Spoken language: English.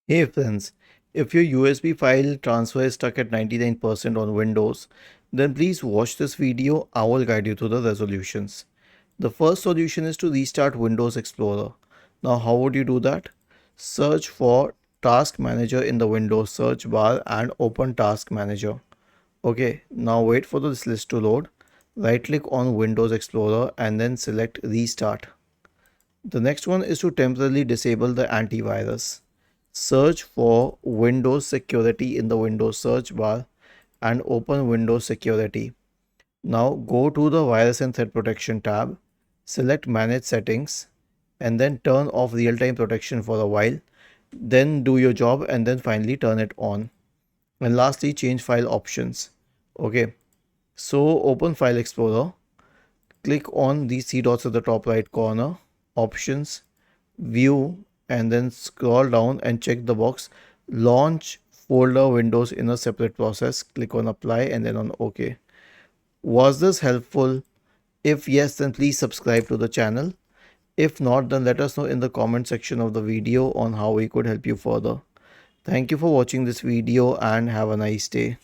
Hey friends, if your USB file transfer is stuck at 99% on Windows, then please watch this video. I will guide you through the resolutions. The first solution is to restart Windows Explorer. Now, how would you do that? Search for Task Manager in the Windows search bar and open Task Manager. Okay, now wait for this list to load. Right click on Windows Explorer and then select Restart. The next one is to temporarily disable the antivirus. Search for Windows Security in the Windows search bar and open Windows Security. Now go to the Virus and Threat Protection tab, select Manage Settings, and then turn off real-time protection for a while. Then do your job and then finally turn it on. And lastly, change file options. Okay, so open File Explorer, click on these three dots at the top right corner, Options, View, and then scroll down and check the box Launch folder Windows in a separate process. Click on Apply and then on OK. Was this helpful? If yes, then please subscribe to the channel. If not, then let us know in the comment section of the video on how we could help you further. Thank you for watching this video and have a nice day.